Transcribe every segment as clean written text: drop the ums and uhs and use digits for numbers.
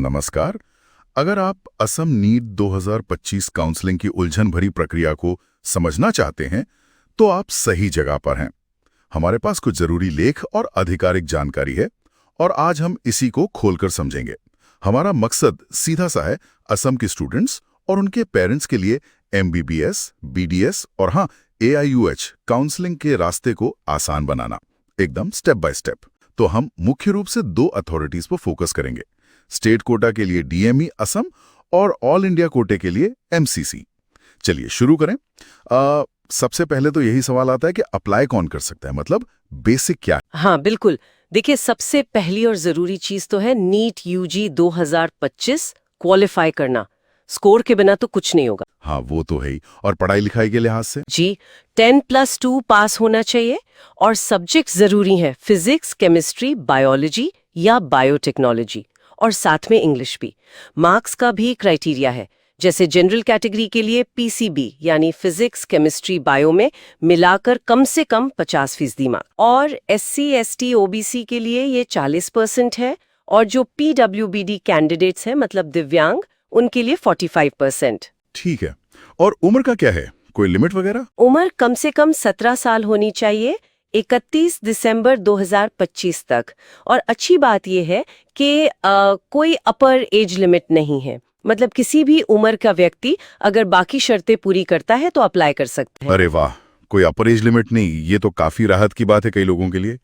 नमस्कार। अगर आप असम नीट 2025 काउंसलिंग की उलझन भरी प्रक्रिया को समझना चाहते हैं, तो आप सही जगह पर हैं। हमारे पास कुछ जरूरी लेख और आधिकारिक जानकारी है और आज हम इसी को खोलकर समझेंगे। हमारा मकसद सीधा सा है, असम के स्टूडेंट्स और उनके पेरेंट्स के लिए MBBS, BDS और हाँ AIUH काउंसलिंग के रास्ते को आसान बनाना, एकदम स्टेप बाय स्टेप। तो हम मुख्य रूप से दो अथॉरिटीज पर फोकस करेंगे, स्टेट कोटा के लिए DME असम और ऑल इंडिया कोटे के लिए MCC। चलिए शुरू करें। सबसे पहले तो यही सवाल आता है कि अप्लाई कौन कर सकता है, मतलब बेसिक क्या है? हाँ बिल्कुल। देखिए, सबसे पहली और जरूरी चीज तो है नीट UG 2025 क्वालिफाई करना। स्कोर के बिना तो कुछ नहीं होगा। हाँ वो तो है ही। और पढ़ाई लिखाई के लिहाज से? जी, 10+2 पास होना चाहिए और सब्जेक्ट जरूरी हैं, फिजिक्स, केमिस्ट्री, बायोलॉजी या बायोटेक्नोलॉजी, और साथ में इंग्लिश भी। मार्क्स का भी क्राइटेरिया है, जैसे जनरल कैटेगरी के लिए PCB यानी फिजिक्स, केमिस्ट्री, बायो में मिलाकर कम से कम 50% मार्क्स, और SC, ST, OBC के लिए ये 40% है, और जो PWBD कैंडिडेट्स हैं मतलब दिव्यांग, उनके लिए 45%। ठीक है। और उम्र का क्या है, कोई लिमिट वगैरह? उम्र कम से कम 17 साल होनी चाहिए, 31 दिसंबर 2025 तक। और अच्छी बात यह है कि कोई अपर एज लिमिट नहीं है, मतलब किसी भी उम्र का व्यक्ति अगर बाकी शर्तें पूरी करता है तो अप्लाई कर सकते हैं। अरे वाह, कोई अपर एज लिमिट नहीं, ये तो काफी राहत की बात है कई लोगों के लिए।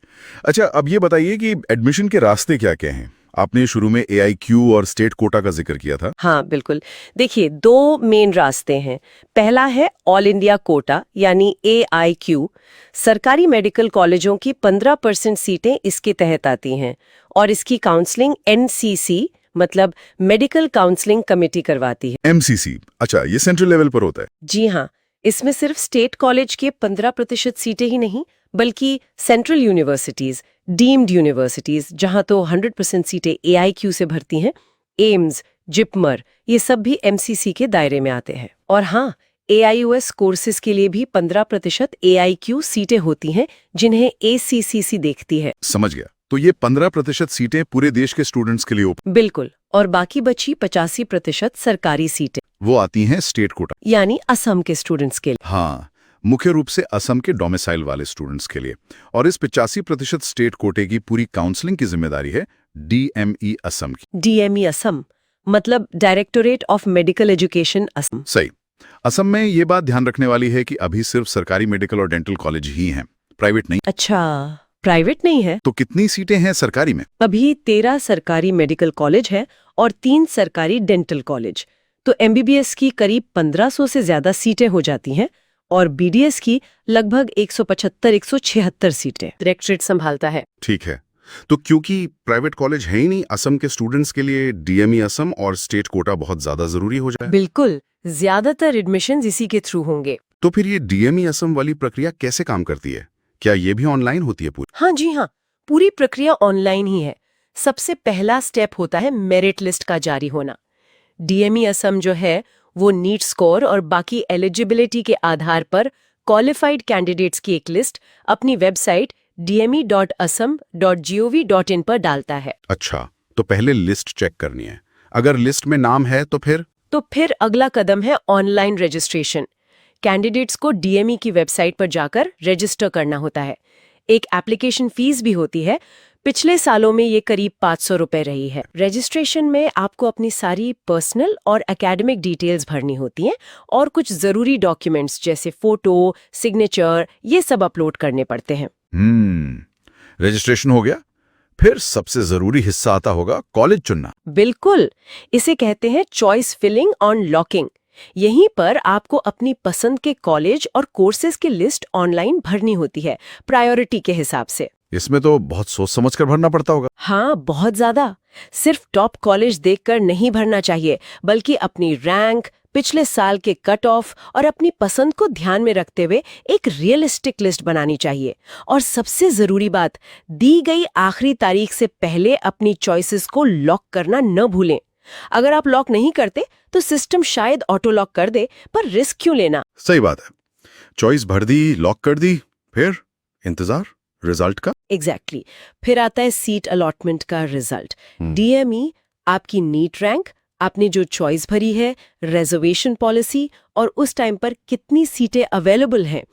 अच्छा, अब ये बताइए कि एडमिशन के रास्ते क्या क्या हैं? आपने शुरू में AIQ और स्टेट कोटा का जिक्र किया था। हाँ बिल्कुल। देखिए, दो मेन रास्ते हैं। पहला है ऑल इंडिया कोटा यानी AIQ। सरकारी मेडिकल कॉलेजों की 15% सीटें इसके तहत आती हैं, और इसकी काउंसलिंग NCC मतलब मेडिकल काउंसलिंग कमेटी करवाती है। MCC, अच्छा, ये सेंट्रल लेवल पर होता है? जी हाँ, इसमें सिर्फ स्टेट कॉलेज के 15% सीटें ही नहीं, बल्कि सेंट्रल यूनिवर्सिटीज, डीम्ड यूनिवर्सिटीज, जहां तो 100% सीटें AIQ से भरती हैं, एम्स, जिपमर, ये सब भी MCC के दायरे में आते हैं। और हाँ, AIUS कोर्सेज के लिए भी 15% AIQ सीटें होती हैं, जिन्हें ACCC देखती है। समझ गया। तो ये 15% सीटें पूरे देश के स्टूडेंट्स के लिए ओपन? बिल्कुल। और बाकी बची 85% सरकारी सीटें, वो आती हैं स्टेट कोटा यानी असम के स्टूडेंट्स के लिए। हाँ, मुख्य रूप से असम के डोमिसाइल वाले स्टूडेंट्स के लिए। और इस 85% स्टेट कोटे की पूरी काउंसलिंग की जिम्मेदारी है DME असम की। DME असम मतलब directorate of medical education Assam. सही। असम में ये बात ध्यान रखने वाली है कि अभी सिर्फ सरकारी मेडिकल और डेंटल कॉलेज ही हैं, प्राइवेट नहीं। अच्छा, प्राइवेट नहीं है? तो कितनी सीटें हैं सरकारी में? अभी 13 सरकारी मेडिकल कॉलेज है और 3 सरकारी डेंटल कॉलेज। तो MBBS की करीब 1500 से ज्यादा सीटें हो जाती हैं, और BDS की लगभग 175-176 सीटें डायरेक्टरेट संभालता है। ठीक है। तो क्योंकि प्राइवेट कॉलेज है ही नहीं, असम के स्टूडेंट्स के लिए DME असम और स्टेट कोटा बहुत ज्यादा जरूरी हो जाए। बिल्कुल, ज्यादातर एडमिशंस इसी के थ्रू होंगे। तो फिर ये DME असम वाली प्रक्रिया कैसे काम करती है? क्या ये भी ऑनलाइन होती है पूरी? हाँ जी हाँ, पूरी प्रक्रिया ऑनलाइन ही है। सबसे पहला स्टेप होता है मेरिट लिस्ट का जारी होना। DME असम जो है वो नीट स्कोर और बाकी एलिजिबिलिटी के आधार पर क्वालिफाइड कैंडिडेट्स की एक लिस्ट अपनी वेबसाइट dme.assam.gov.in पर डालता है। अच्छा, तो पहले लिस्ट चेक करनी है। अगर लिस्ट में नाम है तो फिर अगला कदम है ऑनलाइन रजिस्ट्रेशन। कैंडिडेट्स को DME की वेबसाइट पर जाकर रजिस्टर करना होता है। एक एप्लीकेशन फीस भी होती है। पिछले सालों में ये करीब 500 रुपए रही है। रजिस्ट्रेशन में आपको अपनी सारी पर्सनल और एकेडमिक डिटेल्स भरनी होती हैं, और कुछ जरूरी डॉक्यूमेंट्स जैसे फोटो, सिग्नेचर, ये सब अपलोड करने पड़ते हैं। रजिस्ट्रेशन हो गया, फिर सबसे जरूरी हिस्सा आता होगा कॉलेज चुनना। बिल्कुल, इसे कहते हैं चॉइस फिलिंग ऑन लॉकिंग। यहीं पर आपको अपनी पसंद के कॉलेज और कोर्सेज की लिस्ट ऑनलाइन भरनी होती है, प्रायोरिटी के हिसाब से। इसमें तो बहुत सोच समझ कर भरना पड़ता होगा। हाँ, बहुत ज्यादा। सिर्फ टॉप कॉलेज देखकर नहीं भरना चाहिए, बल्कि अपनी रैंक, पिछले साल के कट ऑफ और अपनी पसंद को ध्यान में रखते हुए एक रियलिस्टिक लिस्ट बनानी चाहिए। और सबसे जरूरी बात, दी गई आखिरी तारीख से पहले अपनी चॉइसेस को लॉक करना न भूलें। अगर आप लॉक नहीं करते तो सिस्टम शायद ऑटो लॉक कर दे, पर रिस्क क्यों लेना? सही बात है। चॉइस भर दी, लॉक कर दी, फिर इंतजार रिजल्ट का। एग्जैक्टली। फिर आता है सीट अलॉटमेंट का रिजल्ट। DME आपकी नीट रैंक, आपने जो चॉइस भरी है, रिजर्वेशन पॉलिसी और उस टाइम पर कितनी सीटें अवेलेबल हैं,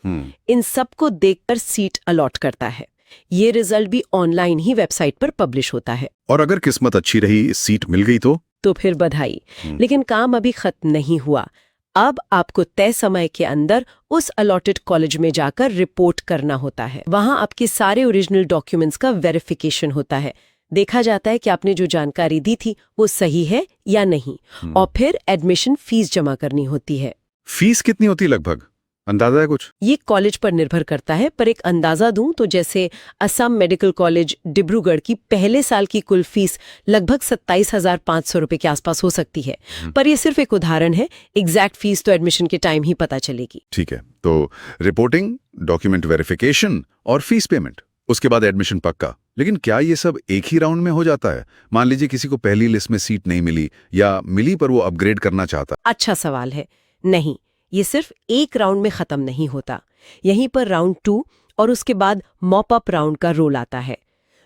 इन सबको देखकर सीट अलॉट करता है। ये रिजल्ट भी ऑनलाइन ही वेबसाइट पर पब्लिश होता है। और अगर किस्मत अच्छी रही, सीट मिल गई तो फिर बधाई। लेकिन काम अभी खत्म नहीं हुआ। अब आपको तय समय के अंदर उस अलॉटेड कॉलेज में जाकर रिपोर्ट करना होता है। वहां आपके सारे ओरिजिनल डॉक्यूमेंट्स का वेरिफिकेशन होता है। देखा जाता है कि आपने जो जानकारी दी थी वो सही है या नहीं, और फिर एडमिशन फीस जमा करनी होती है। फीस कितनी होती लगभग, अंदाजा है कुछ? ये कॉलेज पर निर्भर करता है, पर एक अंदाजा दूं तो जैसे असम मेडिकल कॉलेज डिब्रूगढ़ की पहले साल की कुल फीस लगभग 27,500 रुपए के आसपास हो सकती है। पर ये सिर्फ एक उदाहरण है, एग्जैक्ट फीस तो एडमिशन के टाइम ही पता चलेगी। ठीक है, तो रिपोर्टिंग, डॉक्यूमेंट वेरिफिकेशन और फीस पेमेंट, उसके बाद एडमिशन पक्का। लेकिन क्या ये सब एक ही राउंड में हो जाता है? मान लीजिए किसी को पहली लिस्ट में सीट नहीं मिली या मिली पर वो अपग्रेड करना चाहता। अच्छा सवाल है। नहीं, ये सिर्फ एक राउंड में खत्म नहीं होता। यहीं पर राउंड 2 और उसके बाद मॉप अप राउंड का रोल आता है।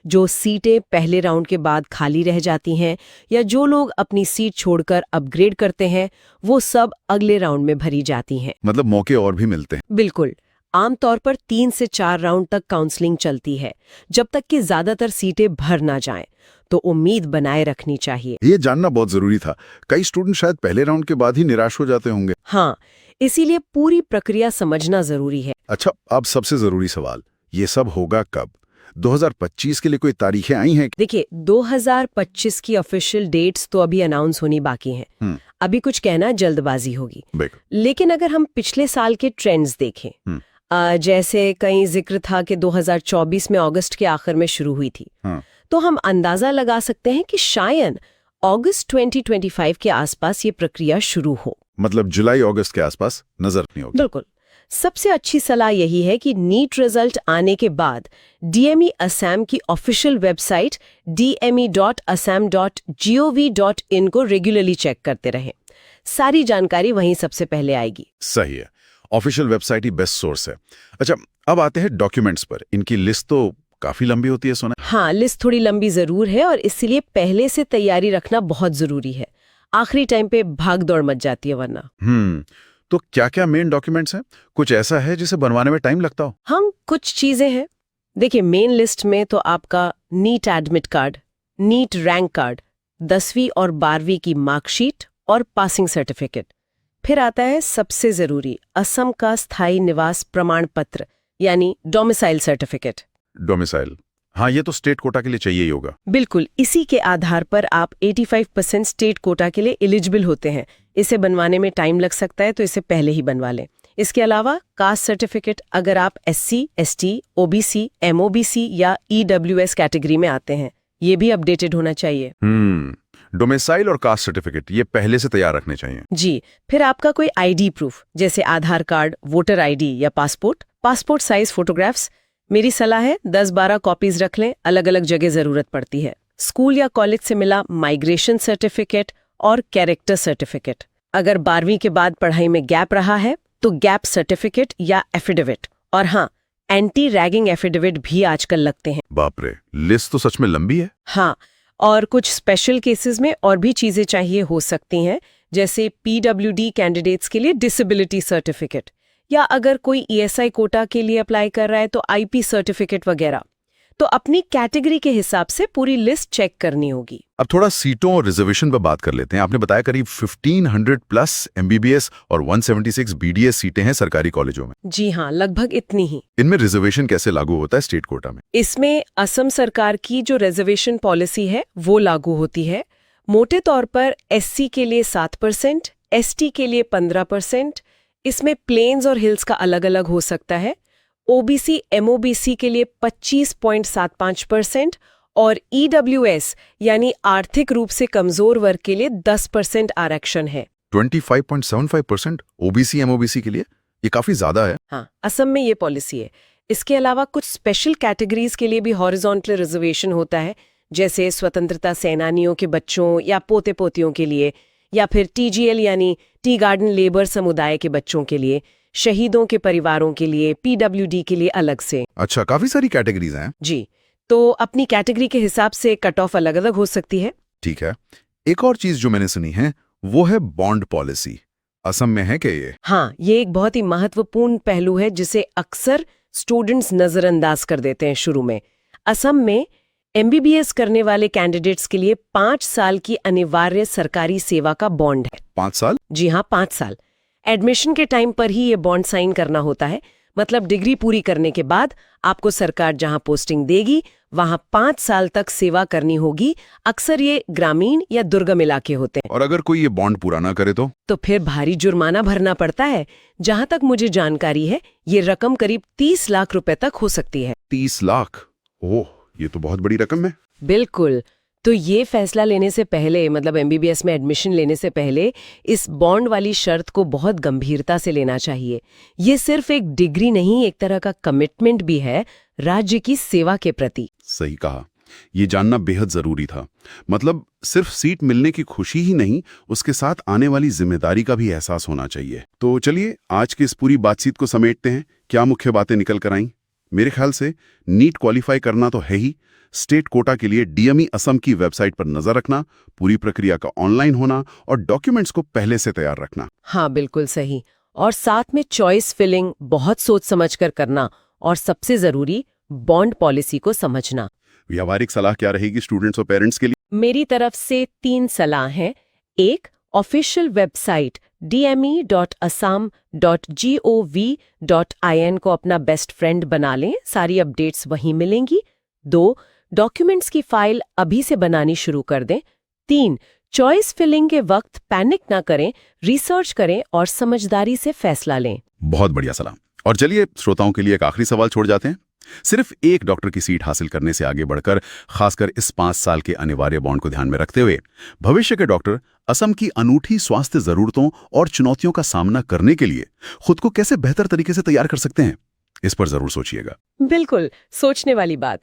जो सीटें पहले राउंड के बाद खाली रह जाती हैं या जो लोग अपनी सीट छोड़कर अपग्रेड करते हैं, वो सब अगले राउंड में भरी जाती हैं। मतलब मौके और भी मिलते हैं? बिल्कुल। आमतौर पर 3 से 4 राउंड तक काउंसलिंग चलती है, जब तक कि ज्यादातर सीटें भर ना जाएं। तो उम्मीद बनाए रखनी चाहिए। ये जानना बहुत जरूरी था। कई स्टूडेंट शायद पहले राउंड के बाद ही निराश हो जाते होंगे। हाँ, इसीलिए पूरी प्रक्रिया समझना जरूरी है। अच्छा, अब सबसे जरूरी सवाल, ये सब होगा कब? 2025 के लिए कोई तारीखें आई हैं? देखिए, 2025 की ऑफिशियल डेट्स तो अभी अनाउंस होनी बाकी हैं। अभी कुछ कहना जल्दबाजी होगी। लेकिन अगर हम पिछले साल के ट्रेंड्स देखें, जैसे कहीं जिक्र था कि 2024 में अगस्त के आखिर में शुरू हुई थी, तो हम अंदाजा लगा सकते हैं कि शायद अगस्त 2025 के आसपास ये प्रक्रिया शुरू हो। मतलब जुलाई अगस्त के आसपास नजर नहीं होगी। बिल्कुल। सबसे अच्छी सलाह यही है कि नीट रिजल्ट आने के बाद डीएमई असम की ऑफिशियल वेबसाइट dme.assam.gov.in को रेगुलरली चेक करते रहें। सारी जानकारी वहीं सबसे पहले आएगी। सही है, ऑफिशियल वेबसाइट ही बेस्ट सोर्स है। अच्छा, अब आते हैं डॉक्यूमेंट्स पर। इनकी लिस्ट तो काफी लंबी होती है सुना। हाँ, लिस्ट थोड़ी लंबी जरूर है और इसलिए पहले से तैयारी रखना बहुत जरूरी है। आखिरी टाइम पे भाग दौड़ मच जाती है वरना। तो क्या क्या मेन डॉक्यूमेंट्स हैं? कुछ ऐसा है जिसे बनवाने में टाइम लगता हो? हाँ, कुछ चीजें हैं। देखिए, मेन लिस्ट में तो आपका NEET admit card, NEET rank card, 10वीं और 12वीं की मार्कशीट और पासिंग सर्टिफिकेट। फिर आता है सबसे जरूरी असम का स्थायी निवास प्रमाण पत्र यानी डोमिसाइल सर्टिफिकेट। डोमिसाइल, हाँ, ये तो स्टेट कोटा के लिए चाहिए ही होगा। बिल्कुल, इसी के आधार पर आप 85% स्टेट कोटा के लिए एलिजिबल होते हैं। इसे बनवाने में टाइम लग सकता है, तो इसे पहले ही बनवा लें। इसके अलावा कास्ट सर्टिफिकेट, अगर आप SC, ST, OBC, MOBC या EWS कैटेगरी में आते हैं, ये भी अपडेटेड होना चाहिए। डोमिसाइल और कास्ट सर्टिफिकेट ये पहले से तैयार रखने चाहिए। जी। फिर आपका कोई ID प्रूफ, जैसे आधार कार्ड, वोटर ID या पासपोर्ट साइज फोटोग्राफ्स। मेरी सलाह है 10-12 कॉपीज रख लें, अलग अलग जगह जरूरत पड़ती है। स्कूल या कॉलेज से मिला माइग्रेशन सर्टिफिकेट और कैरेक्टर सर्टिफिकेट। अगर 12वीं के बाद पढ़ाई में गैप रहा है तो गैप सर्टिफिकेट या एफिडेविट। और हाँ, एंटी रैगिंग एफिडेविट भी आजकल लगते हैं। बाप रे, लिस्ट तो सच में लंबी है। हाँ, और कुछ स्पेशल केसेस में और भी चीजें चाहिए हो सकती हैं, जैसे PWD कैंडिडेट्स के लिए डिसेबिलिटी सर्टिफिकेट, या अगर कोई ESI कोटा के लिए अप्लाई कर रहा है तो IP सर्टिफिकेट वगैरह। तो अपनी कैटेगरी के हिसाब से पूरी लिस्ट चेक करनी होगी। अब थोड़ा सीटों और रिजर्वेशन पर बात कर लेते हैं। आपने बताया करीब 1500 प्लस MBBS और 176 BDS सीटें हैं सरकारी कॉलेजों में। जी हाँ, लगभग इतनी ही। इनमें रिजर्वेशन कैसे लागू होता है स्टेट कोटा में? इसमें असम सरकार की जो रिजर्वेशन पॉलिसी है वो लागू होती है। मोटे तौर पर SC के लिए 7%, ST के लिए 15%, इसमें प्लेन्स और हिल्स का अलग अलग हो सकता है। OBC, MOBC के लिए 25.75% और EWS यानी आर्थिक रूप से कमजोर वर्ग के लिए 10% आरक्षण है। 25.75% OBC, MOBC के लिए, ये काफी ज्यादा है। हाँ, असम में ये पॉलिसी है। इसके अलावा कुछ स्पेशल कैटेगरीज के लिए भी हॉरिजॉन्टल रिजर्वेशन होता है, जैसे स्वतंत्रता सेनानियों के बच्चों या पोते पोतियों के लिए, या फिर TGL यानी टी गार्डन लेबर समुदाय के बच्चों के लिए, शहीदों के परिवारों के लिए, PWD के लिए अलग से। अच्छा, काफी सारी कैटेगरीज हैं। जी, तो अपनी कैटेगरी के हिसाब से कट ऑफ अलग अलग हो सकती है। ठीक है। एक और चीज जो मैंने सुनी है वो है बॉन्ड पॉलिसी। असम में है क्या ये? हाँ, ये एक बहुत ही महत्वपूर्ण पहलू है जिसे अक्सर स्टूडेंट्स नजरअंदाज कर देते हैं शुरू में। असम में एमबीबीएस करने वाले कैंडिडेट्स के लिए 5 साल की अनिवार्य सरकारी सेवा का बॉन्ड है। 5 साल? जी हाँ, 5 साल। एडमिशन के टाइम पर ही ये बॉन्ड साइन करना होता है। मतलब डिग्री पूरी करने के बाद आपको सरकार जहां पोस्टिंग देगी वहां 5 साल तक सेवा करनी होगी। अक्सर ये ग्रामीण या दुर्गम इलाके होते हैं। और अगर कोई ये बॉन्ड पूरा ना करे तो फिर भारी जुर्माना भरना पड़ता है। जहां तक मुझे जानकारी है ये रकम करीब 30 लाख रुपए तक हो सकती है। 30 लाख? ओह, ये तो बहुत बड़ी रकम है। बिल्कुल। तो ये फैसला लेने से पहले, मतलब एमबीबीएस में एडमिशन लेने से पहले, इस बॉन्ड वाली शर्त को बहुत गंभीरता से लेना चाहिए। ये सिर्फ एक डिग्री नहीं, एक तरह का कमिटमेंट भी है राज्य की सेवा के प्रति। सही कहा। ये जानना बेहद जरूरी था। मतलब सिर्फ सीट मिलने की खुशी ही नहीं, उसके साथ आने वाली जिम्मेदारी का भी एहसास होना चाहिए। तो चलिए आज की इस पूरी बातचीत को समेटते हैं। क्या मुख्य बातें निकल कर आईं? मेरे ख्याल से नीट क्वालिफाई करना तो है ही, स्टेट कोटा के लिए डीएमई असम की वेबसाइट पर नजर रखना, पूरी प्रक्रिया का ऑनलाइन होना और डॉक्यूमेंट्स को पहले से तैयार रखना। हाँ, बिल्कुल सही। और साथ में चॉइस फिलिंग बहुत सोच समझ कर करना, और सबसे जरूरी बॉन्ड पॉलिसी को समझना। व्यावहारिक सलाह क्या रहेगी स्टूडेंट्स और पेरेंट्स के लिए? मेरी तरफ से 3 सलाह हैं। 1, ऑफिशियल वेबसाइट dme.assam.gov.in को अपना बेस्ट फ्रेंड बना लें, सारी अपडेट्स वहीं मिलेंगी। 2, डॉक्यूमेंट्स की फाइल अभी से बनानी शुरू कर दें। 3, चॉइस फिलिंग के वक्त पैनिक ना करें, रिसर्च करें और समझदारी से फैसला लें। बहुत बढ़िया सलाह। और चलिए श्रोताओं के लिए एक आखिरी सवाल छोड़ जाते हैं। सिर्फ एक डॉक्टर की सीट हासिल करने से आगे बढ़कर, खासकर इस 5 साल के अनिवार्य बॉन्ड को ध्यान में रखते हुए, भविष्य के डॉक्टर असम की अनूठी स्वास्थ्य जरूरतों और चुनौतियों का सामना करने के लिए खुद को कैसे बेहतर तरीके से तैयार कर सकते हैं, इस पर जरूर सोचिएगा। बिल्कुल, सोचने वाली बात